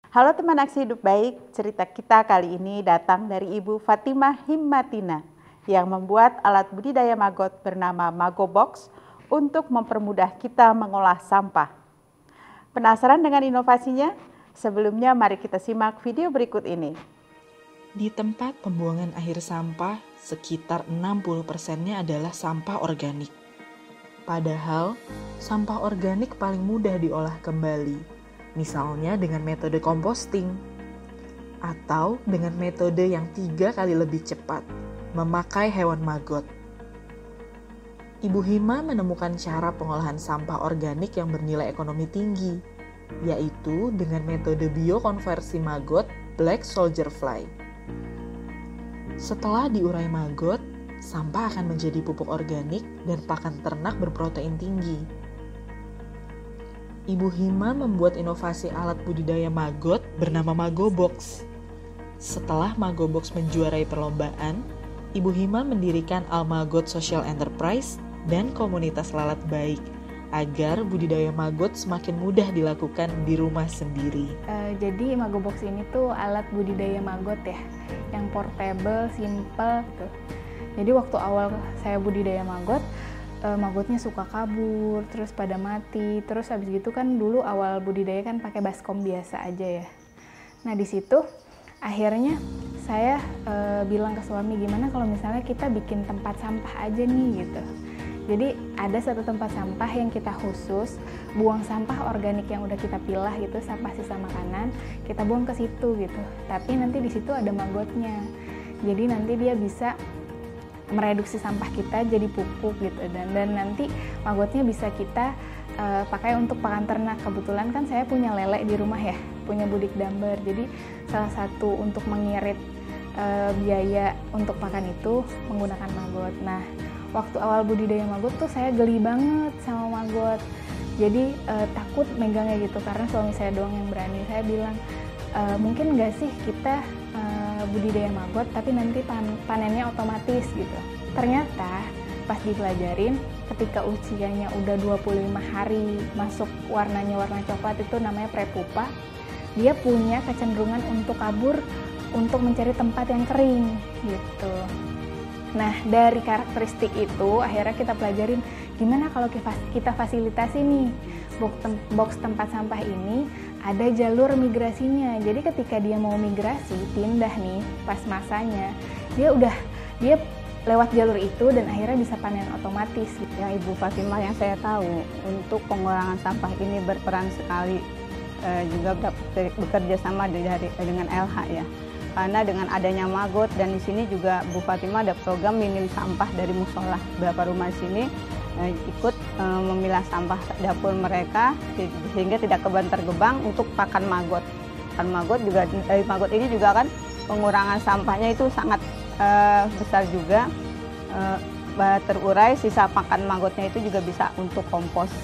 Halo teman aksi hidup baik, cerita kita kali ini datang dari Ibu Fatimah Himmatina yang membuat alat budidaya maggot bernama Magobox untuk mempermudah kita mengolah sampah. Penasaran dengan inovasinya? Sebelumnya mari kita simak video berikut ini. Di tempat pembuangan akhir sampah, sekitar 60%-nya adalah sampah organik. Padahal, sampah organik paling mudah diolah kembali. Misalnya dengan metode composting, atau dengan metode yang 3 kali lebih cepat, memakai hewan maggot. Ibu Hima menemukan cara pengolahan sampah organik yang bernilai ekonomi tinggi, yaitu dengan metode biokonversi maggot Black Soldier Fly. Setelah diurai maggot, sampah akan menjadi pupuk organik dan pakan ternak berprotein tinggi. Ibu Hima membuat inovasi alat budidaya maggot bernama Magobox. Setelah Magobox menjuarai perlombaan, Ibu Hima mendirikan Almagot Social Enterprise dan komunitas lalat baik agar budidaya maggot semakin mudah dilakukan di rumah sendiri. Jadi Magobox ini tuh alat budidaya maggot ya, yang portable, simple tuh. Jadi waktu awal saya budidaya maggot, maggotnya suka kabur, terus pada mati. Terus habis gitu kan dulu awal budidaya kan pakai baskom biasa aja ya. Nah di situ akhirnya saya bilang ke suami, gimana kalau misalnya kita bikin tempat sampah aja nih gitu. Jadi ada satu tempat sampah yang kita khusus buang sampah organik yang udah kita pilah gitu, sampah sisa makanan kita buang ke situ gitu. Tapi nanti di situ ada maggotnya. Jadi nanti dia bisa mereduksi sampah kita jadi pupuk gitu, dan nanti maggotnya bisa kita pakai untuk pakan ternak. Kebetulan kan saya punya lele di rumah ya, punya budik damber. Jadi salah satu untuk mengirit biaya untuk pakan itu menggunakan maggot. Nah waktu awal budidaya maggot tuh saya geli banget sama maggot. Jadi takut megangnya gitu karena suami saya doang yang berani. Saya bilang mungkin nggak sih kita budidaya maggot tapi nanti panennya otomatis gitu. Ternyata pas dipelajarin ketika usianya udah 25 hari masuk warnanya warna coklat, itu namanya prepupa, dia punya kecenderungan untuk kabur untuk mencari tempat yang kering gitu. Nah dari karakteristik itu akhirnya kita pelajarin gimana kalau kita fasilitasi nih box tempat sampah ini ada jalur migrasinya. Jadi ketika dia mau migrasi, pindah nih pas masanya, dia lewat jalur itu dan akhirnya bisa panen otomatis. Ya Ibu Fatimah, yang saya tahu untuk pengurangan sampah ini berperan sekali juga bekerja sama dengan LH ya. Karena dengan adanya maggot dan di sini juga Bu Fatimah ada program minim sampah dari musola. Beberapa rumah sini ikut memilah sampah dapur mereka sehingga tidak kebanter-gebang untuk pakan maggot. Pakan maggot juga dari maggot ini juga kan pengurangan sampahnya itu sangat besar juga, terurai. Sisa pakan maggotnya itu juga bisa untuk kompos.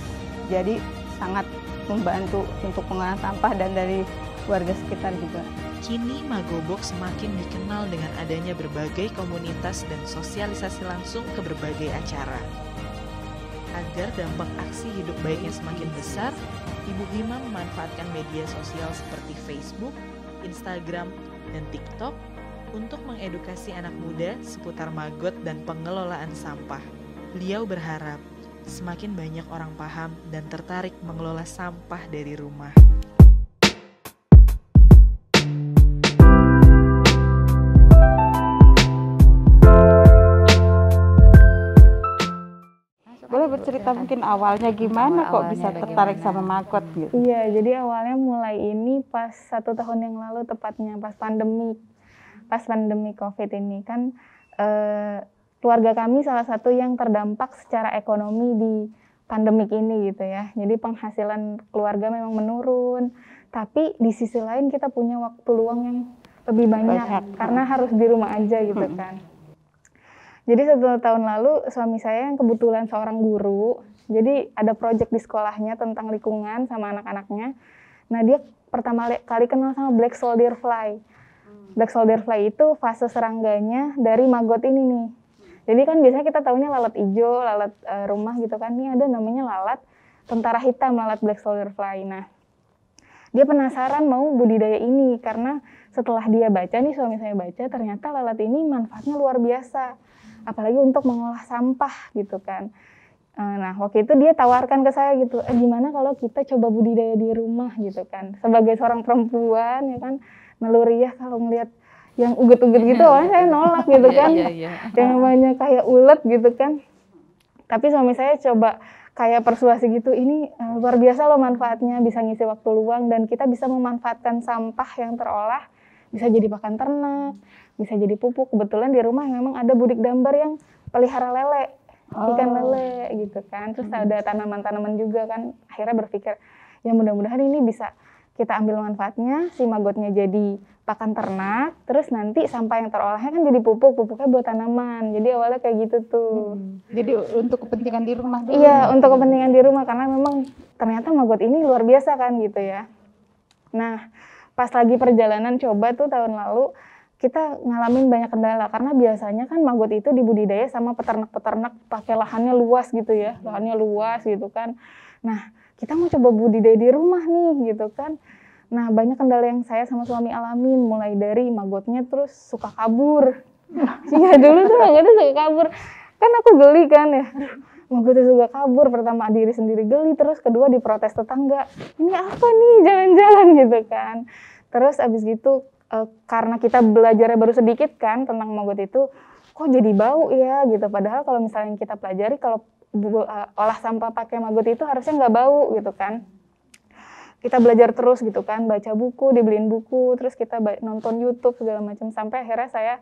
Jadi sangat membantu untuk pengurangan sampah dan dari warga sekitar juga. Kini Magobox semakin dikenal dengan adanya berbagai komunitas dan sosialisasi langsung ke berbagai acara. Agar dampak aksi hidup baiknya semakin besar, Ibu Hima memanfaatkan media sosial seperti Facebook, Instagram, dan TikTok untuk mengedukasi anak muda seputar maggot dan pengelolaan sampah. Beliau berharap semakin banyak orang paham dan tertarik mengelola sampah dari rumah. Boleh bercerita mungkin awalnya gimana kok bisa tertarik sama maggot gitu? Iya, jadi awalnya mulai ini pas 1 tahun yang lalu, tepatnya pas pandemi COVID ini kan keluarga kami salah satu yang terdampak secara ekonomi di pandemik ini gitu ya. Jadi penghasilan keluarga memang menurun, tapi di sisi lain kita punya waktu luang yang lebih banyak karena harus di rumah aja gitu kan. Jadi 1 tahun lalu suami saya yang kebetulan seorang guru, jadi ada proyek di sekolahnya tentang lingkungan sama anak-anaknya. Nah dia pertama kali kenal sama Black Soldier Fly. Black Soldier Fly itu fase serangganya dari maggot ini nih. Jadi kan biasanya kita taunya lalat hijau, lalat rumah gitu kan. Ini ada namanya lalat tentara hitam, lalat Black Soldier Fly. Nah Dia penasaran mau budidaya ini karena setelah dia baca nih, suami saya baca, ternyata lalat ini manfaatnya luar biasa. Apalagi untuk mengolah sampah gitu kan. Nah waktu itu dia tawarkan ke saya gitu, gimana kalau kita coba budidaya di rumah gitu kan. Sebagai seorang perempuan ya kan, naluriah kalau ngelihat yang uget-uget gitu, awalnya saya nolak gitu kan. Yang namanya kayak ulet gitu kan. Tapi suami saya coba kayak persuasi gitu, ini luar biasa loh manfaatnya, bisa ngisi waktu luang dan kita bisa memanfaatkan sampah yang terolah, bisa jadi pakan ternak, bisa jadi pupuk. Kebetulan di rumah memang ada budik dambar yang pelihara lele. Ikan lele gitu kan, terus ada tanaman-tanaman juga kan. Akhirnya berpikir ya mudah-mudahan ini bisa kita ambil manfaatnya, si magotnya jadi pakan ternak, terus nanti sampah yang terolahnya kan jadi pupuknya buat tanaman. Jadi awalnya kayak gitu tuh. Jadi untuk kepentingan di rumah dulu. Iya, untuk kepentingan di rumah karena memang ternyata magot ini luar biasa kan gitu ya. Nah pas lagi perjalanan coba tuh tahun lalu, kita ngalamin banyak kendala karena biasanya kan magot itu dibudidaya sama peternak-peternak pakai lahannya luas gitu ya, lahannya luas gitu kan. Nah kita mau coba budidaya di rumah nih gitu kan. Nah banyak kendala yang saya sama suami alamin, mulai dari magotnya terus suka kabur. Iya dulu tuh magotnya suka kabur, kan aku geli kan ya. Magotnya suka kabur, pertama diri sendiri geli, terus kedua diprotes tetangga, ini apa nih jalan-jalan gitu kan. Terus abis gitu karena kita belajarnya baru sedikit kan tentang magot itu, kok jadi bau ya gitu. Padahal kalau misalnya kita pelajari kalau olah sampah pakai magot itu harusnya nggak bau gitu kan. Kita belajar terus gitu kan, baca buku, dibeliin buku, terus kita nonton YouTube segala macam, sampai akhirnya saya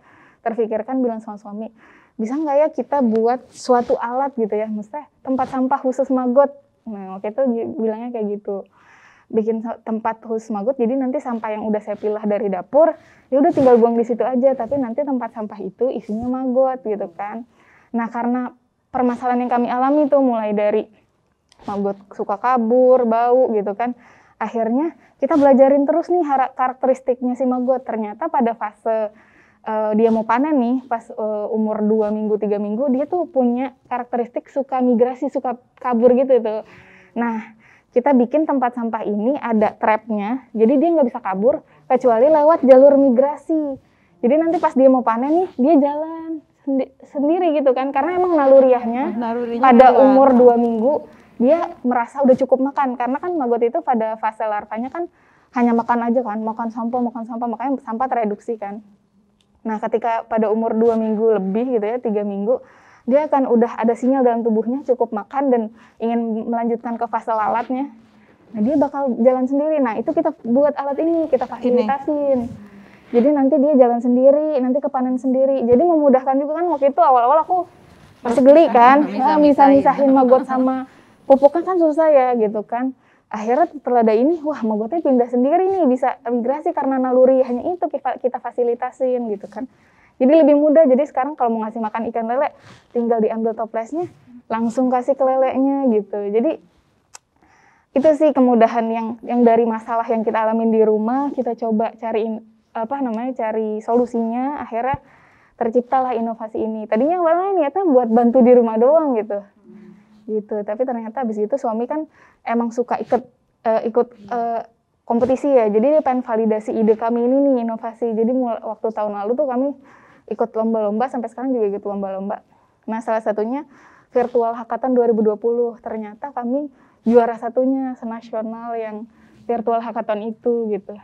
terfikirkan bilang sama suami, bisa nggak ya kita buat suatu alat gitu ya, maksudnya tempat sampah khusus magot. Nah waktu itu bilangnya kayak gitu, bikin tempat khusus magot, jadi nanti sampah yang udah saya pilah dari dapur ya udah tinggal buang di situ aja, tapi nanti tempat sampah itu isinya magot gitu kan. Nah karena permasalahan yang kami alami tuh mulai dari magot suka kabur, bau gitu kan, akhirnya kita belajarin terus nih karakteristiknya si magot. Ternyata pada fase dia mau panen nih, pas umur 2 minggu 3 minggu, dia tuh punya karakteristik suka migrasi, suka kabur gitu tuh. Nah kita bikin tempat sampah ini ada trapnya, jadi dia nggak bisa kabur kecuali lewat jalur migrasi. Jadi nanti pas dia mau panen nih, dia jalan sendiri gitu kan, karena emang naluriahnya pada umur 2 minggu dia merasa udah cukup makan, karena kan magot itu pada fase larvanya kan hanya makan aja kan, makan sampah, makanya sampah tereduksi kan. Nah ketika pada umur 2 minggu lebih gitu ya, 3 minggu, dia akan udah ada sinyal dalam tubuhnya cukup makan dan ingin melanjutkan ke fase lalatnya. Nah dia bakal jalan sendiri. Nah itu kita buat alat ini, kita fasilitasin. Jadi nanti dia jalan sendiri, nanti kepanen sendiri. Jadi memudahkan juga kan. Waktu itu awal-awal aku masih geli kan, misah-misahin magot sama pupuknya kan susah ya gitu kan. Akhirnya setelah ada ini, wah magotnya pindah sendiri nih, bisa migrasi karena naluri hanya itu kita fasilitasin gitu kan. Jadi lebih mudah, jadi sekarang kalau mau ngasih makan ikan lele, tinggal diambil toplesnya, langsung kasih ke lelenya gitu. Jadi itu sih kemudahan yang dari masalah yang kita alamin di rumah, kita coba cari solusinya, akhirnya terciptalah inovasi ini. Tadinya awalnya niatnya buat bantu di rumah doang gitu. Tapi ternyata habis itu suami kan emang suka ikut kompetisi ya, jadi dia pengen validasi ide kami ini nih, inovasi. Jadi waktu tahun lalu tuh kami ikut lomba-lomba, sampai sekarang juga ikut lomba-lomba. Nah salah satunya Virtual Hackathon 2020, ternyata kami juara satunya senasional yang Virtual Hackathon itu gitu,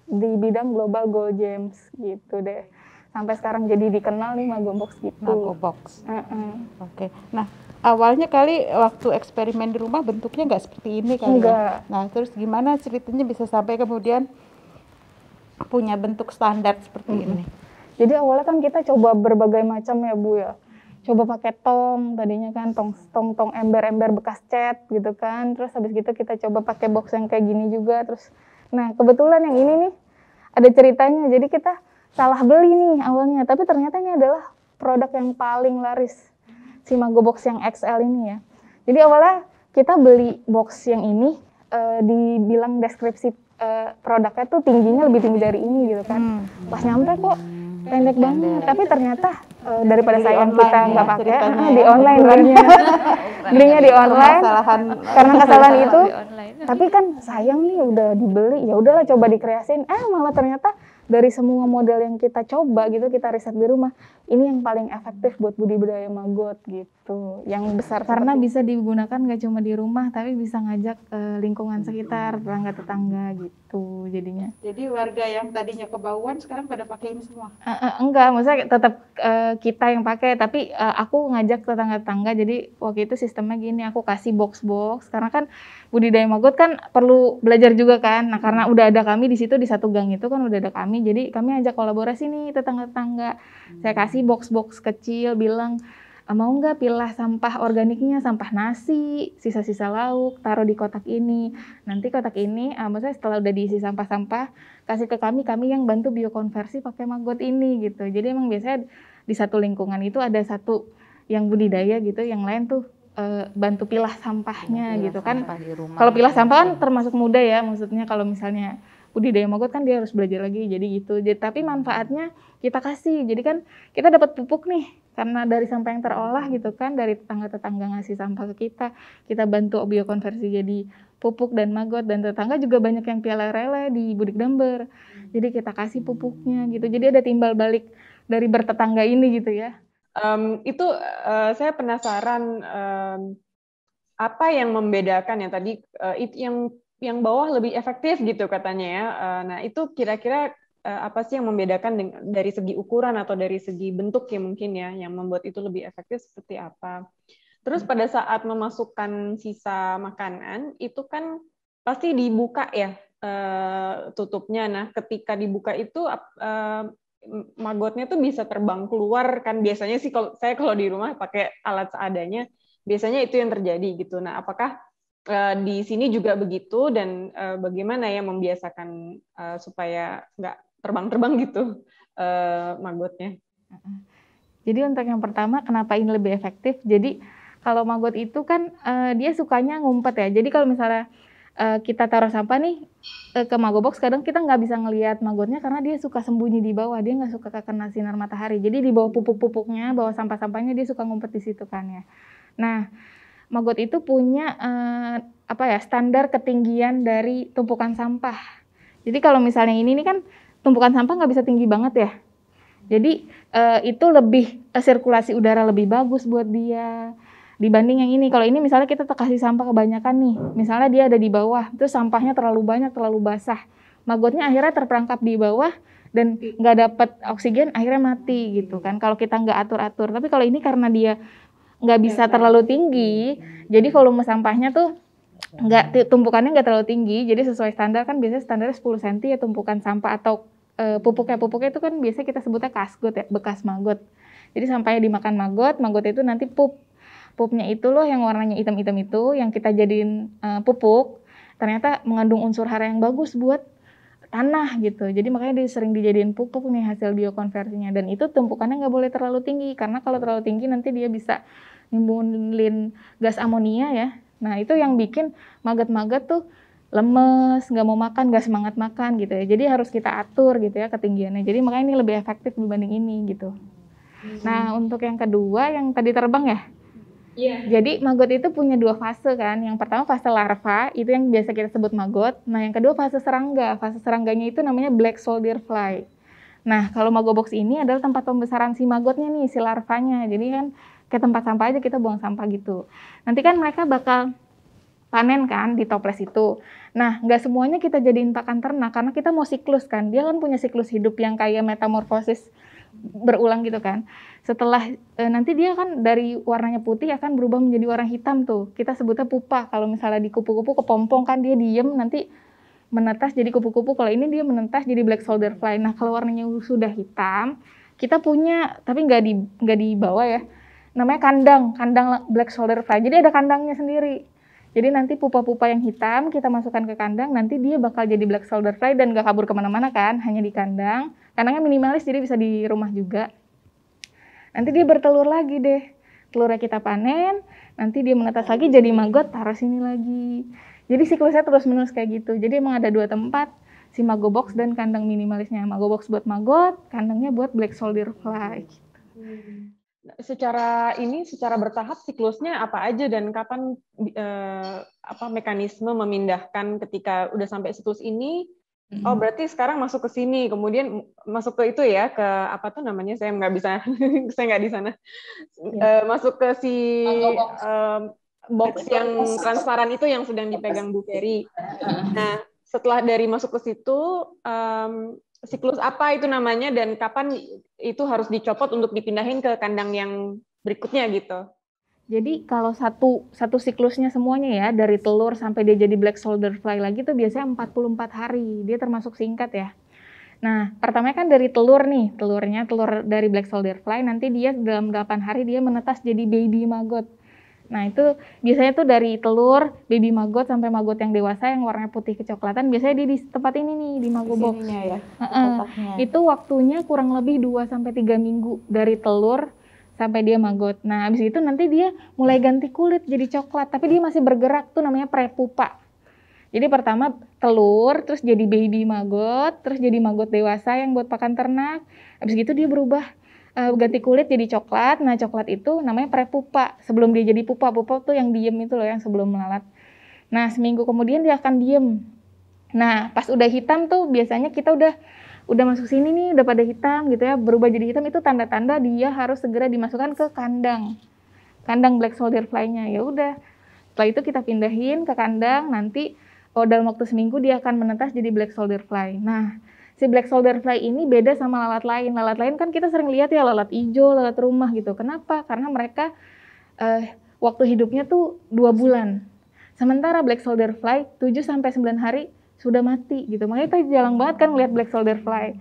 di bidang Global Goal Games gitu deh. Sampai sekarang jadi dikenal nih Magobox gitu. Magobox. Oke. Nah awalnya kali waktu eksperimen di rumah bentuknya nggak seperti ini kali ya? Nah terus gimana ceritanya bisa sampai kemudian punya bentuk standar seperti ini? Jadi awalnya kan kita coba berbagai macam ya Bu ya. Coba pakai tong, tadinya kan tong ember-ember bekas cat gitu kan. Terus habis gitu kita coba pakai box yang kayak gini juga. Terus, nah kebetulan yang ini nih ada ceritanya. Jadi kita salah beli nih awalnya, tapi ternyata ini adalah produk yang paling laris, si Magobox yang XL ini ya. Jadi awalnya kita beli box yang ini, dibilang deskripsi produknya tuh tingginya lebih tinggi dari ini gitu kan. Pas nyampe kok pendek banget, tapi ternyata daripada Beli sayang online kita ya, nggak pakai ceritanya di ya. online belinya di online Permasalahan karena kesalahan itu. Di online. Tapi kan sayang nih udah dibeli, ya udahlah coba dikreasin. Malah ternyata dari semua model yang kita coba gitu, kita riset di rumah, ini yang paling efektif buat budidaya maggot gitu. Yang besar karena bisa digunakan nggak cuma di rumah, tapi bisa ngajak lingkungan sekitar, tetangga-tetangga gitu jadinya. Jadi warga yang tadinya kebauan sekarang pada pakai ini semua. Enggak, maksudnya tetap kita yang pakai, tapi aku ngajak tetangga-tetangga. Jadi waktu itu sistemnya gini, aku kasih box-box karena kan budidaya maggot kan perlu belajar juga kan. Nah, karena udah ada kami di situ di satu gang itu kan udah ada kami. Jadi kami ajak kolaborasi nih tetangga-tetangga. Saya kasih box-box kecil, bilang mau nggak pilah sampah organiknya, sampah nasi, sisa-sisa lauk, taruh di kotak ini. Nanti kotak ini, maksudnya setelah udah diisi sampah-sampah, kasih ke kami yang bantu biokonversi pakai maggot ini gitu. Jadi emang biasanya di satu lingkungan itu ada satu yang budidaya gitu, yang lain tuh bantu pilah sampahnya gitu kan. Kalau pilah sampah kan termasuk mudah ya, maksudnya kalau misalnya budidaya maggot kan dia harus belajar lagi, jadi gitu. Tapi manfaatnya kita kasih, jadi kan kita dapat pupuk nih karena dari sampah yang terolah gitu kan, dari tetangga-tetangga ngasih sampah ke kita bantu biokonversi jadi pupuk dan maggot, dan tetangga juga banyak yang piala rela di Budik Damber, jadi kita kasih pupuknya gitu. Jadi ada timbal balik dari bertetangga ini gitu ya. Saya penasaran apa yang membedakan ya tadi yang bawah lebih efektif gitu katanya ya. Nah itu kira-kira apa sih yang membedakan dari segi ukuran atau dari segi bentuk ya mungkin ya, yang membuat itu lebih efektif seperti apa? Terus pada saat memasukkan sisa makanan itu kan pasti dibuka ya tutupnya. Nah ketika dibuka itu maggotnya tuh bisa terbang keluar kan, biasanya sih kalau di rumah pakai alat seadanya biasanya itu yang terjadi gitu. Nah apakah di sini juga begitu, dan bagaimana ya membiasakan supaya nggak terbang-terbang gitu maggotnya? Jadi untuk yang pertama kenapa ini lebih efektif? Jadi kalau maggot itu kan dia sukanya ngumpet ya. Jadi kalau misalnya kita taruh sampah nih ke maggot box, kadang kita nggak bisa ngelihat maggotnya karena dia suka sembunyi di bawah, dia nggak suka kena sinar matahari. Jadi di bawah pupuk-pupuknya, bawah sampah-sampahnya dia suka ngumpet di situ kan ya. Nah maggot itu punya standar ketinggian dari tumpukan sampah. Jadi kalau misalnya ini kan tumpukan sampah nggak bisa tinggi banget ya. Jadi itu lebih sirkulasi udara lebih bagus buat dia dibanding yang ini. Kalau ini misalnya kita kasih sampah kebanyakan nih, misalnya dia ada di bawah, terus sampahnya terlalu banyak, terlalu basah, maggotnya akhirnya terperangkap di bawah dan nggak dapat oksigen, akhirnya mati gitu kan. Kalau kita nggak atur-atur. Tapi kalau ini karena dia nggak bisa terlalu tinggi, jadi volume sampahnya tuh tumpukannya nggak terlalu tinggi, jadi sesuai standar kan biasanya standarnya 10 cm ya tumpukan sampah atau pupuknya itu kan biasanya kita sebutnya kasgot ya, bekas maggot. Jadi sampahnya dimakan maggot itu nanti pupnya itu loh yang warnanya hitam-hitam itu yang kita jadiin pupuk, ternyata mengandung unsur hara yang bagus buat tanah gitu. Jadi makanya dia sering dijadiin pupuk nih hasil biokonversinya, dan itu tumpukannya nggak boleh terlalu tinggi karena kalau terlalu tinggi nanti dia bisa nimbulin gas amonia ya. Nah itu yang bikin maggot-maggot tuh lemes, nggak mau makan, nggak semangat makan gitu ya. Jadi harus kita atur gitu ya ketinggiannya. Jadi makanya ini lebih efektif dibanding ini gitu. Nah untuk yang kedua yang tadi terbang ya. Yeah. Jadi maggot itu punya dua fase kan. Yang pertama fase larva, itu yang biasa kita sebut maggot. Nah yang kedua fase serangga. Fase serangganya itu namanya black soldier fly. Nah kalau maggot box ini adalah tempat pembesaran si maggotnya nih, si larvanya. Jadi kan kayak tempat sampah aja, kita buang sampah gitu. Nanti kan mereka bakal panen kan di toples itu. Nah nggak semuanya kita jadiin pakan ternak karena kita mau siklus kan. Dia kan punya siklus hidup yang kayak metamorfosis berulang gitu kan. Setelah nanti dia kan dari warnanya putih akan berubah menjadi warna hitam tuh. Kita sebutnya pupa. Kalau misalnya di kupu-kupu kepompong kan dia diem, nanti menetas jadi kupu-kupu. Kalau ini dia menetas jadi black soldier fly. Nah kalau warnanya sudah hitam, kita punya, tapi nggak di bawah ya, namanya kandang black soldier fly. Jadi ada kandangnya sendiri. Jadi nanti pupa-pupa yang hitam kita masukkan ke kandang, nanti dia bakal jadi black soldier fly dan nggak kabur kemana-mana kan, hanya di kandang. Kandangnya minimalis jadi bisa di rumah juga. Nanti dia bertelur lagi deh. Telurnya kita panen, nanti dia menetas lagi jadi maggot, taruh sini lagi. Jadi siklusnya terus-menerus kayak gitu. Jadi emang ada dua tempat, si maggot box dan kandang minimalisnya. Maggot box buat maggot, kandangnya buat black soldier fly. Secara bertahap siklusnya apa aja dan kapan mekanisme memindahkan ketika udah sampai siklus ini? Oh, berarti sekarang masuk ke sini, kemudian masuk ke itu ya, ke apa tuh namanya? Saya nggak bisa, saya nggak di sana. Masuk ke si box yang transparan itu yang sedang dipegang Bu Ferry. Nah, setelah dari masuk ke situ, siklus apa itu namanya dan kapan itu harus dicopot untuk dipindahin ke kandang yang berikutnya gitu? Jadi kalau satu siklusnya semuanya ya, dari telur sampai dia jadi black soldier fly lagi tuh biasanya 44 hari. Dia termasuk singkat ya. Nah, pertamanya kan dari telur nih, telur dari black soldier fly, nanti dia dalam 8 hari dia menetas jadi baby maggot. Nah, itu biasanya tuh dari telur, baby maggot sampai maggot yang dewasa yang warnanya putih kecoklatan, biasanya dia di tempat ini nih, di Mago Box. Ya, itu waktunya kurang lebih 2-3 minggu dari telur sampai dia maggot. Nah, habis itu nanti dia mulai ganti kulit jadi coklat, tapi dia masih bergerak tuh namanya prepupa. Jadi pertama telur, terus jadi baby maggot, terus jadi maggot dewasa yang buat pakan ternak. Habis gitu dia berubah ganti kulit jadi coklat. Nah, coklat itu namanya prepupa. Sebelum dia jadi pupa tuh yang diem itu loh, yang sebelum melalat. Nah, seminggu kemudian dia akan diem. Nah, pas udah hitam tuh biasanya kita udah masuk sini nih, udah pada hitam gitu ya, berubah jadi hitam, itu tanda-tanda dia harus segera dimasukkan ke kandang black soldier fly-nya. Ya udah, setelah itu kita pindahin ke kandang, nanti dalam waktu seminggu dia akan menetas jadi black soldier fly. Nah, si black soldier fly ini beda sama lalat lain. Lalat lain kan kita sering lihat ya, lalat hijau, lalat rumah gitu. Kenapa? Karena mereka waktu hidupnya tuh 2 bulan. Sementara black soldier fly 7-9 hari sudah mati gitu. Makanya kita jarang banget kan ngeliat black soldier fly.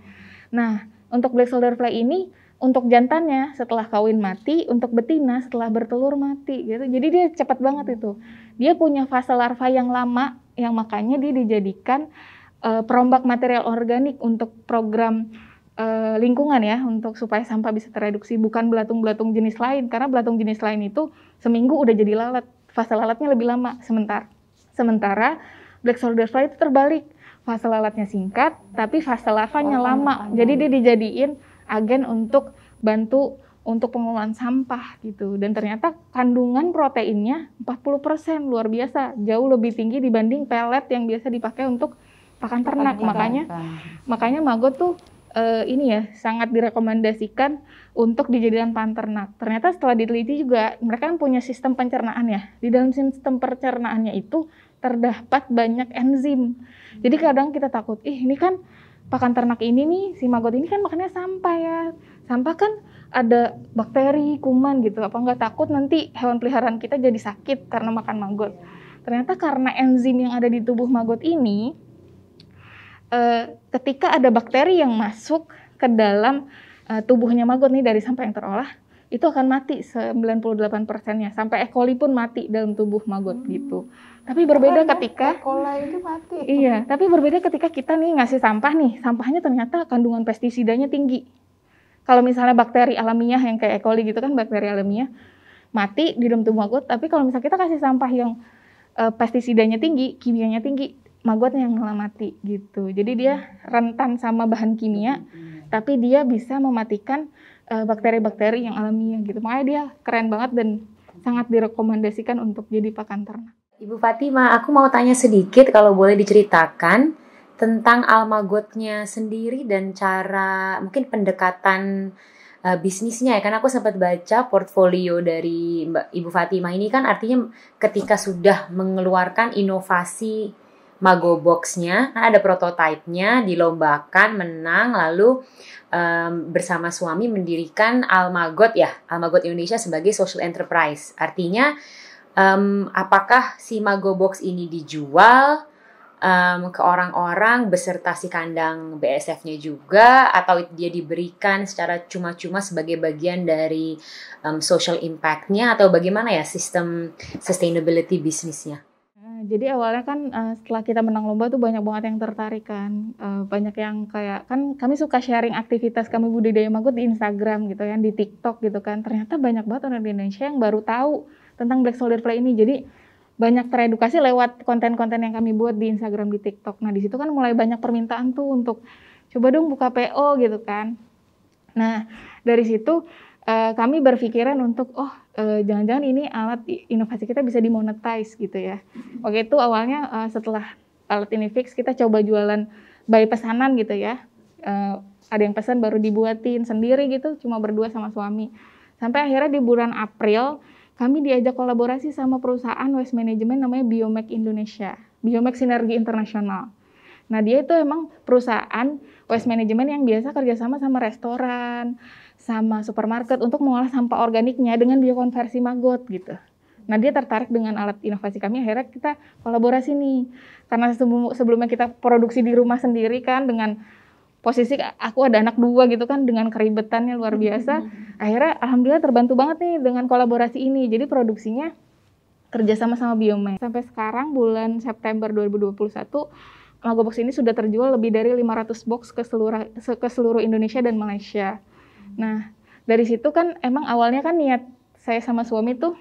Nah, untuk black soldier fly ini, untuk jantannya setelah kawin mati, untuk betina setelah bertelur mati gitu. Jadi dia cepat banget itu. Dia punya fase larva yang lama, yang makanya dia dijadikan perombak material organik untuk program lingkungan ya, untuk supaya sampah bisa tereduksi, bukan belatung-belatung jenis lain. Karena belatung jenis lain itu seminggu udah jadi lalat. Fase lalatnya lebih lama sementara black soldier fly itu terbalik, fase lalatnya singkat, tapi fase larvanya lama. Jadi dia dijadiin agen untuk bantu untuk pengelolaan sampah gitu. Dan ternyata kandungan proteinnya 40%, luar biasa, jauh lebih tinggi dibanding pelet yang biasa dipakai untuk pakan ternak. Makanya maggot tuh ini ya sangat direkomendasikan untuk dijadikan pakan ternak. Ternyata setelah diteliti juga mereka kan punya sistem pencernaan ya. Di dalam sistem pencernaannya itu terdapat banyak enzim. Jadi kadang kita takut, ini kan pakan ternak ini nih, si maggot ini kan makannya sampah ya. Sampah kan ada bakteri, kuman gitu. Apa nggak takut nanti hewan peliharaan kita jadi sakit karena makan maggot? Ternyata karena enzim yang ada di tubuh maggot ini, ketika ada bakteri yang masuk ke dalam tubuhnya maggot nih dari sampah yang terolah, itu akan mati 98%-nya. Sampai E. coli pun mati dalam tubuh maggot gitu. Tapi berbeda ketika E. coli itu mati. Iya, tapi berbeda ketika kita nih ngasih sampah nih, sampahnya ternyata kandungan pestisidanya tinggi. Kalau misalnya bakteri alamiah yang kayak E. coli gitu kan, bakteri alamiah mati di dalam tubuh maggot, tapi kalau misalnya kita kasih sampah yang pestisidanya tinggi, kimianya tinggi, maggotnya yang malah mati gitu. Jadi dia rentan sama bahan kimia, tapi dia bisa mematikan bakteri-bakteri yang alamiah gitu. Makanya dia keren banget dan sangat direkomendasikan untuk jadi pakan ternak. Ibu Fatima, aku mau tanya sedikit kalau boleh diceritakan tentang Almagotnya sendiri dan cara mungkin pendekatan bisnisnya ya. Karena aku sempat baca portfolio dari Ibu Fatima ini kan artinya ketika sudah mengeluarkan inovasi Mago Box-nya, kan ada prototipenya, dilombakan, menang, lalu bersama suami mendirikan Almagot ya, Almagot Indonesia sebagai social enterprise. Artinya apakah si Mago Box ini dijual ke orang-orang beserta si kandang BSF-nya juga, atau dia diberikan secara cuma-cuma sebagai bagian dari social impact-nya, atau bagaimana ya sistem sustainability bisnisnya? Jadi awalnya kan setelah kita menang lomba tuh banyak banget yang tertarik kan, banyak yang kayak kan kami suka sharing aktivitas kami budidaya maggot di Instagram gitu ya, di TikTok gitu kan. Ternyata banyak banget orang di Indonesia yang baru tahu tentang black soldier fly ini. Jadi banyak teredukasi lewat konten-konten yang kami buat di Instagram, di TikTok. Nah di situ kan mulai banyak permintaan tuh untuk coba dong buka PO gitu kan. Nah dari situ kami berpikiran untuk jangan-jangan ini alat inovasi kita bisa dimonetize gitu ya. Waktu itu awalnya setelah alat ini fix, kita coba jualan by pesanan gitu ya. Ada yang pesan baru dibuatin sendiri gitu, cuma berdua sama suami. Sampai akhirnya di bulan April kami diajak kolaborasi sama perusahaan waste management namanya Biomek Indonesia, Biomek Sinergi Internasional. Nah dia itu emang perusahaan waste management yang biasa kerjasama sama restoran, sama supermarket untuk mengolah sampah organiknya dengan biokonversi maggot gitu. Nah dia tertarik dengan alat inovasi kami, akhirnya kita kolaborasi nih. Karena sebelumnya kita produksi di rumah sendiri kan, dengan posisi aku ada anak 2 gitu kan, dengan keribetannya luar biasa. Akhirnya alhamdulillah terbantu banget nih dengan kolaborasi ini. Jadi produksinya kerjasama sama Biomek. Sampai sekarang bulan September 2021, Magobox ini sudah terjual lebih dari 500 box ke seluruh Indonesia dan Malaysia. Nah, dari situ kan emang awalnya kan niat saya sama suami tuh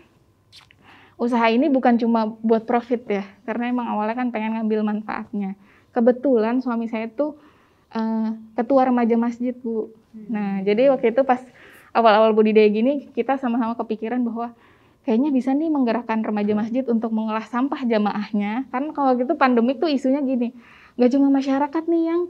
usaha ini bukan cuma buat profit ya, karena emang awalnya kan pengen ngambil manfaatnya. Kebetulan suami saya tuh ketua remaja masjid, Bu. Nah, jadi waktu itu pas awal-awal budidaya gini, kita sama-sama kepikiran bahwa kayaknya bisa nih menggerakkan remaja masjid untuk mengolah sampah jamaahnya. Kan kalau gitu pandemik tuh isunya gini, nggak cuma masyarakat nih yang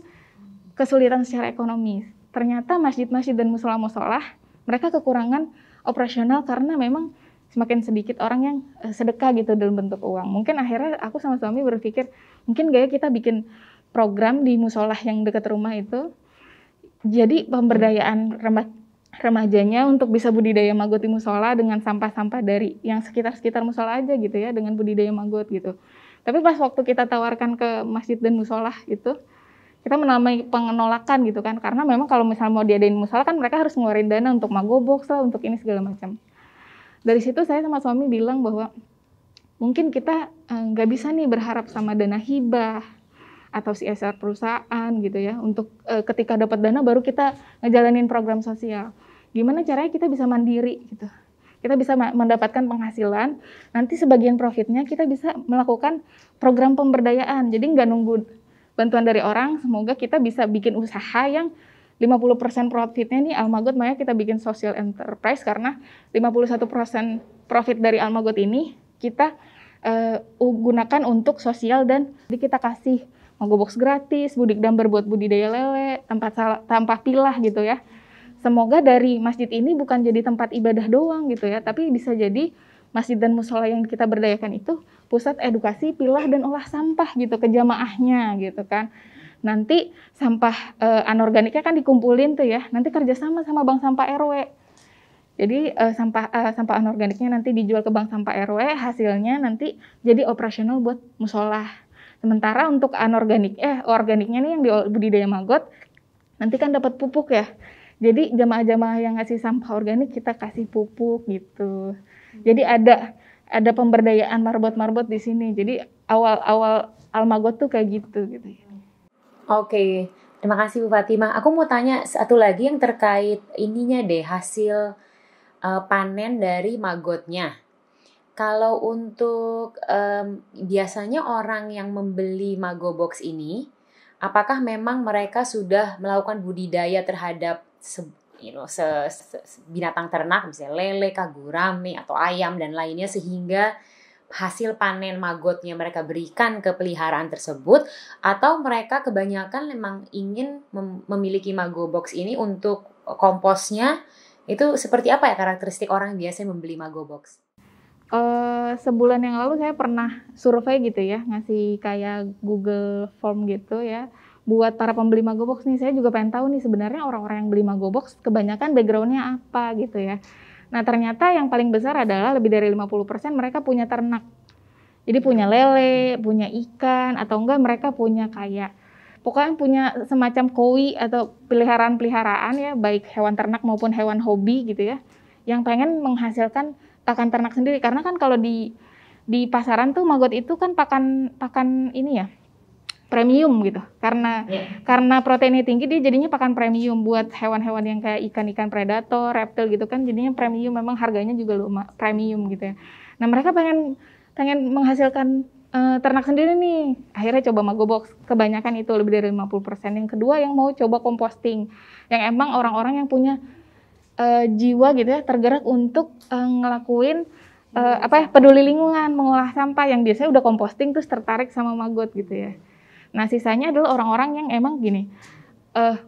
kesulitan secara ekonomi. Ternyata masjid-masjid dan musola-musola mereka kekurangan operasional karena memang semakin sedikit orang yang sedekah gitu dalam bentuk uang. Mungkin akhirnya aku sama suami berpikir, mungkin gaya kita bikin program di musola yang dekat rumah itu, jadi pemberdayaan remajanya untuk bisa budidaya maggot di musola dengan sampah-sampah dari yang sekitar-sekitar musola aja gitu ya, dengan budidaya maggot gitu. Tapi pas waktu kita tawarkan ke masjid dan musola itu, kita mengalami penolakan gitu kan, karena memang kalau misalnya mau diadain musola kan mereka harus ngeluarin dana untuk Magobox lah, untuk ini segala macam. Dari situ saya sama suami bilang bahwa mungkin kita nggak bisa nih berharap sama dana hibah atau CSR perusahaan gitu ya, untuk ketika dapat dana baru kita ngejalanin program sosial. Gimana caranya kita bisa mandiri gitu. Kita bisa mendapatkan penghasilan, nanti sebagian profitnya kita bisa melakukan program pemberdayaan. Jadi nggak nunggu bantuan dari orang, semoga kita bisa bikin usaha yang 50% profitnya nih Almagot, makanya kita bikin social enterprise karena 51% profit dari Almagot ini kita gunakan untuk sosial, dan jadi kita kasih Magobox gratis, budik damber buat budidaya lele, tempat sampah pilah gitu ya. Semoga dari masjid ini bukan jadi tempat ibadah doang gitu ya, tapi bisa jadi masjid dan musola yang kita berdayakan itu pusat edukasi pilah dan olah sampah gitu ke jamaahnya gitu kan. Nanti sampah anorganiknya kan dikumpulin tuh ya, nanti kerjasama sama bank sampah RW. Jadi sampah anorganiknya nanti dijual ke bank sampah RW, hasilnya nanti jadi operasional buat musola. Sementara untuk organiknya nih yang di budidaya maggot, nanti kan dapat pupuk ya. Jadi jamaah-jamaah yang ngasih sampah organik kita kasih pupuk gitu. Jadi ada pemberdayaan marbot-marbot di sini. Jadi awal Almagot tuh kayak gitu ya. Oke, terima kasih Bu Fatimah. Aku mau tanya satu lagi yang terkait ininya deh, hasil panen dari maggotnya. Kalau untuk biasanya orang yang membeli Magobox ini, apakah memang mereka sudah melakukan budidaya terhadap binatang ternak, misalnya lele, gurame, atau ayam dan lainnya, sehingga hasil panen maggotnya mereka berikan ke peliharaan tersebut, atau mereka kebanyakan memang ingin memiliki Magobox ini untuk komposnya? Itu seperti apa ya karakteristik orang yang biasa membeli Magobox? Sebulan yang lalu saya pernah survei gitu ya, ngasih kayak Google Form gitu ya, buat para pembeli Magobox nih. Saya juga pengen tahu nih sebenarnya orang-orang yang beli Magobox kebanyakan background-nya apa gitu ya. Nah ternyata yang paling besar adalah lebih dari 50% mereka punya ternak. Jadi punya lele, punya ikan, atau enggak mereka punya kayak, pokoknya punya semacam koi atau peliharaan-peliharaan ya, baik hewan ternak maupun hewan hobi gitu ya, yang pengen menghasilkan pakan ternak sendiri. Karena kan kalau di pasaran tuh maggot itu kan pakan ini ya, premium gitu. Karena proteinnya tinggi, dia jadinya pakan premium buat hewan-hewan yang kayak ikan-ikan predator, reptil gitu kan, jadinya premium, memang harganya juga premium gitu ya. Nah mereka pengen menghasilkan ternak sendiri nih, akhirnya coba Magobox. Kebanyakan itu lebih dari 50%. Yang kedua yang mau coba composting, yang emang orang-orang yang punya jiwa gitu ya, tergerak untuk ngelakuin peduli lingkungan, mengolah sampah yang biasanya udah composting terus tertarik sama maggot gitu ya. Nah sisanya adalah orang-orang yang emang gini,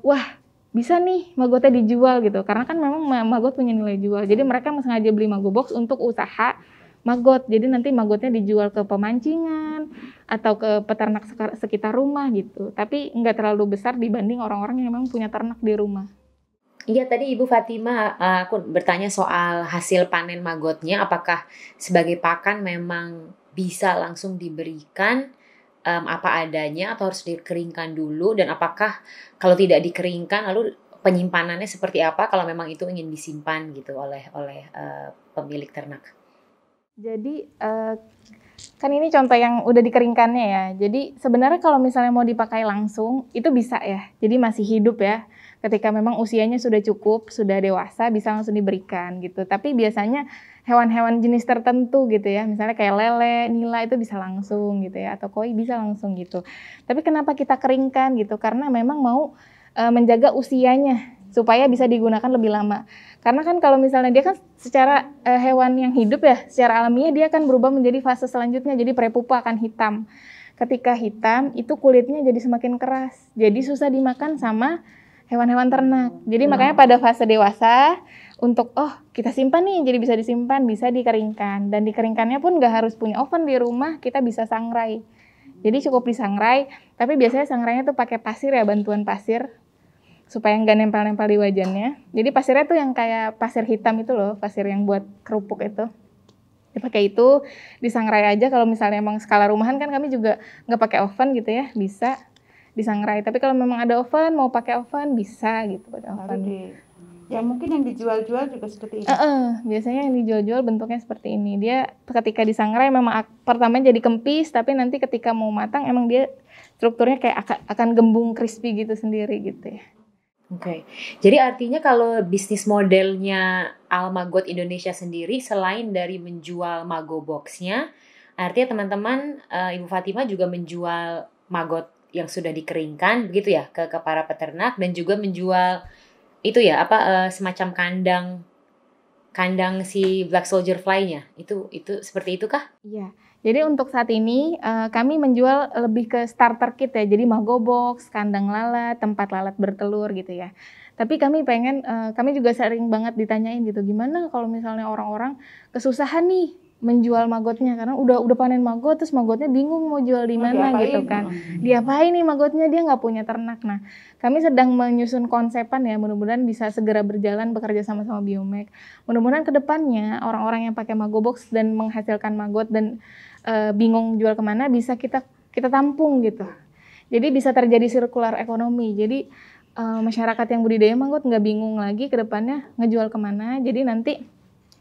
wah bisa nih magotnya dijual gitu, karena kan memang maggot punya nilai jual. Jadi mereka sengaja beli Magobox untuk usaha maggot. Jadi nanti magotnya dijual ke pemancingan atau ke peternak sekitar rumah gitu. Tapi nggak terlalu besar dibanding orang-orang yang memang punya ternak di rumah. Iya, tadi Ibu Fatima aku bertanya soal hasil panen magotnya, apakah sebagai pakan memang bisa langsung diberikan apa adanya atau harus dikeringkan dulu, dan apakah kalau tidak dikeringkan lalu penyimpanannya seperti apa kalau memang itu ingin disimpan gitu oleh pemilik ternak. Jadi kan ini contoh yang udah dikeringkannya ya. Jadi sebenarnya kalau misalnya mau dipakai langsung itu bisa ya. Jadi masih hidup ya. Ketika memang usianya sudah cukup, sudah dewasa, bisa langsung diberikan gitu. Tapi biasanya hewan-hewan jenis tertentu gitu ya, misalnya kayak lele, nila itu bisa langsung gitu ya, atau koi bisa langsung gitu. Tapi kenapa kita keringkan gitu? Karena memang mau menjaga usianya supaya bisa digunakan lebih lama. Karena kan kalau misalnya dia kan secara hewan yang hidup ya, secara alamiah dia akan berubah menjadi fase selanjutnya, jadi prepupa akan hitam. Ketika hitam itu kulitnya jadi semakin keras, jadi susah dimakan sama hewan-hewan ternak. Jadi makanya pada fase dewasa untuk kita simpan nih, jadi bisa disimpan, bisa dikeringkan. Dan dikeringkannya pun nggak harus punya oven di rumah, kita bisa sangrai. Jadi cukup disangrai, tapi biasanya sangrainya tuh pakai pasir ya, bantuan pasir supaya nggak nempel-nempel di wajannya. Jadi pasirnya tuh yang kayak pasir hitam itu loh, pasir yang buat kerupuk itu. Dipakai itu, disangrai aja. Kalau misalnya emang skala rumahan kan kami juga nggak pakai oven gitu ya, bisa disangrai. Tapi kalau memang ada oven, mau pakai oven bisa gitu pakai oven. Ya mungkin yang dijual-jual juga seperti ini. Biasanya yang dijual-jual bentuknya seperti ini. Dia ketika disangrai memang pertama jadi kempis, tapi nanti ketika mau matang emang dia strukturnya kayak akan gembung crispy gitu sendiri gitu ya. Oke. Jadi artinya kalau bisnis modelnya Almagot Indonesia sendiri selain dari menjual Magobox-nya, artinya teman-teman Ibu Fatima juga menjual maggot yang sudah dikeringkan begitu ya ke para peternak, dan juga menjual itu ya semacam kandang si Black Soldier Fly-nya. Itu seperti itu kah? Iya. Jadi untuk saat ini kami menjual lebih ke starter kit ya. Jadi Magobox, kandang lalat, tempat lalat bertelur gitu ya. Tapi kami pengen, kami juga sering banget ditanyain gitu, gimana kalau misalnya orang-orang kesusahan nih menjual magotnya karena udah panen magot, terus magotnya bingung mau jual di mana gitu kan. Diapain nih magotnya, dia nggak punya ternak. Nah, kami sedang menyusun konsepan ya, mudah-mudahan bisa segera berjalan bekerja sama Biomek. Mudah-mudahan kedepannya orang-orang yang pakai Magobox dan menghasilkan magot dan bingung jual kemana bisa kita tampung gitu. Jadi bisa terjadi sirkular ekonomi. Jadi masyarakat yang budidaya maggot nggak bingung lagi kedepannya ngejual kemana. Jadi nanti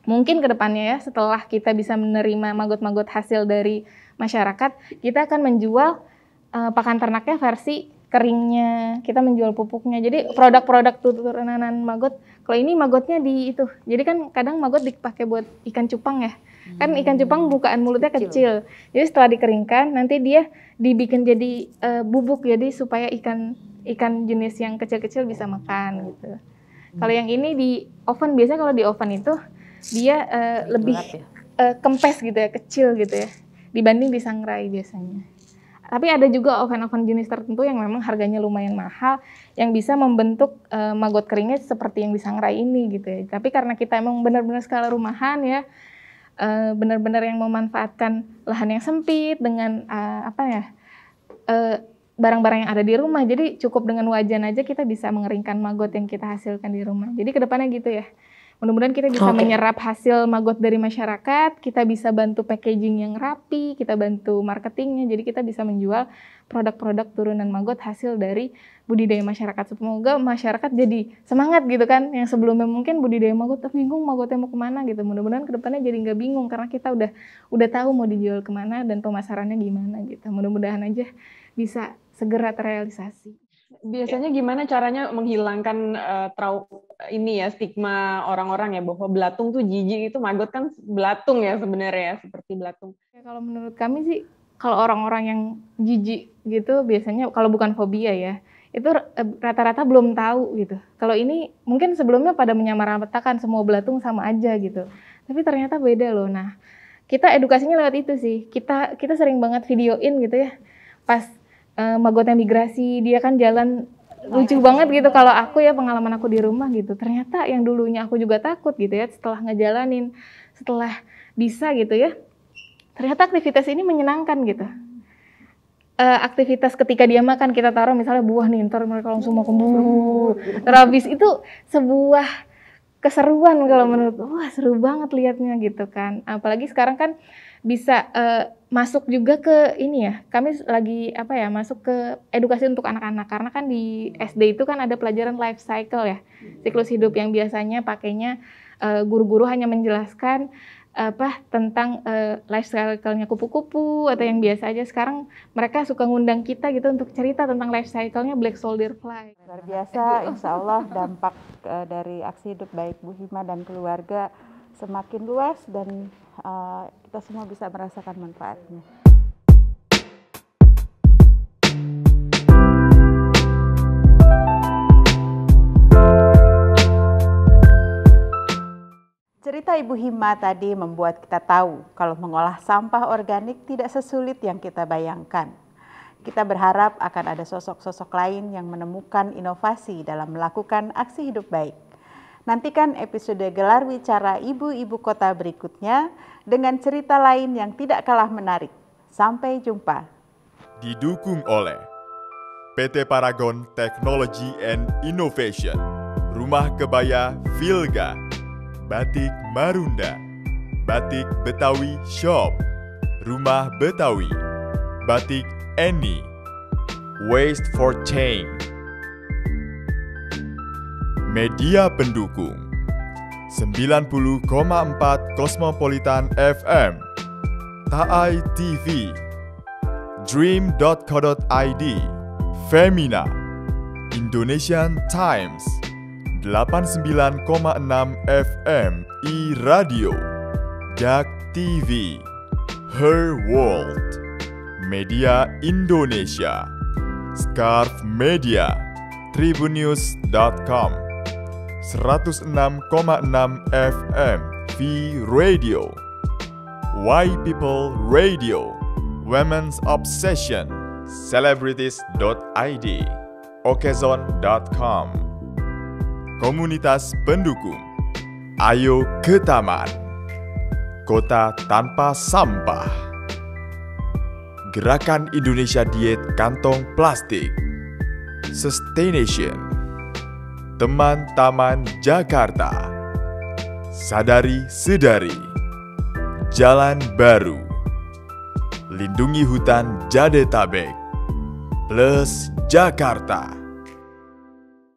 mungkin kedepannya ya setelah kita bisa menerima maggot-maggot hasil dari masyarakat, kita akan menjual pakan ternaknya versi keringnya, kita menjual pupuknya. Jadi produk-produk turunan maggot. Kalau ini magotnya di itu. Jadi kan kadang maggot dipakai buat ikan cupang ya. Kan ikan cupang bukaan mulutnya kecil. Jadi setelah dikeringkan nanti dia dibikin jadi bubuk, jadi supaya ikan jenis yang kecil-kecil bisa makan gitu. Kalau yang ini di oven, biasanya kalau di oven itu dia lebih kempes gitu ya, kecil gitu ya, dibanding disangrai biasanya. Tapi ada juga oven-oven jenis tertentu yang memang harganya lumayan mahal, yang bisa membentuk maggot keringnya seperti yang disangrai ini gitu ya. Tapi karena kita emang benar-benar skala rumahan ya, benar-benar yang memanfaatkan lahan yang sempit dengan barang-barang yang ada di rumah, jadi cukup dengan wajan aja kita bisa mengeringkan maggot yang kita hasilkan di rumah. Jadi kedepannya gitu ya. Mudah-mudahan kita bisa menyerap hasil maggot dari masyarakat, kita bisa bantu packaging yang rapi, kita bantu marketingnya, jadi kita bisa menjual produk-produk turunan maggot hasil dari budidaya masyarakat. Semoga masyarakat jadi semangat gitu kan, yang sebelumnya mungkin budidaya maggot bingung magotnya mau kemana gitu. Mudah-mudahan kedepannya jadi nggak bingung karena kita udah tahu mau dijual kemana dan pemasarannya gimana gitu. Mudah-mudahan aja bisa segera terrealisasi. Biasanya gimana caranya menghilangkan stigma orang-orang ya bahwa belatung tuh jijik, itu maggot kan belatung ya sebenarnya, seperti belatung. Ya, kalau menurut kami sih, kalau orang-orang yang jijik gitu biasanya kalau bukan fobia ya, itu rata-rata belum tahu gitu. Kalau ini mungkin sebelumnya pada menyamaratakan semua belatung sama aja gitu. Tapi ternyata beda loh. Nah, kita edukasinya lewat itu sih. Kita sering banget videoin gitu ya. Pas magotnya migrasi, dia kan jalan lucu banget gitu. Kalau aku ya pengalaman aku di rumah gitu. Ternyata yang dulunya aku juga takut gitu ya, setelah ngejalanin, setelah bisa gitu ya. Ternyata aktivitas ini menyenangkan gitu. Aktivitas ketika dia makan, kita taruh misalnya buah nih, ntar mereka langsung mau kembung. Terhabis itu sebuah keseruan kalau menurut, wah seru banget liatnya gitu kan. Apalagi sekarang kan bisa masuk juga ke ini ya, kami lagi masuk ke edukasi untuk anak-anak. Karena kan di SD itu kan ada pelajaran life cycle ya, siklus hidup yang biasanya pakainya guru-guru hanya menjelaskan tentang life cycle-nya kupu-kupu atau yang biasa aja. Sekarang mereka suka ngundang kita gitu untuk cerita tentang life cycle-nya black soldier fly. Luar biasa, insya Allah dampak dari aksi hidup baik Bu Hima dan keluarga semakin luas dan kita semua bisa merasakan manfaatnya. Cerita Ibu Hima tadi membuat kita tahu kalau mengolah sampah organik tidak sesulit yang kita bayangkan. Kita berharap akan ada sosok-sosok lain yang menemukan inovasi dalam melakukan aksi hidup baik. Nantikan episode Gelar Wicara Ibu-Ibu Kota berikutnya dengan cerita lain yang tidak kalah menarik. Sampai jumpa. Didukung oleh PT Paragon Technology and Innovation, Rumah Kebaya Vilga, Batik Marunda, Batik Betawi Shop, Rumah Betawi, Batik Eni, Waste for Change. Media pendukung 90,4 Cosmopolitan FM, Taai TV, Dream.co.id, Femina, Indonesian Times, 89,6 FM iRadio, Jak TV, Her World, Media Indonesia, Scarf Media, Tribunnews.com, 106,6 FM V Radio, Why People Radio, Women's Obsession, Celebrities.id, Okezon.com. Komunitas pendukung, Ayo ke Taman, Kota Tanpa Sampah, Gerakan Indonesia Diet Kantong Plastik, Sustaination, Teman Taman Jakarta, Sadari Sedari, Jalan Baru, Lindungi Hutan Jadetabek, Plus Jakarta.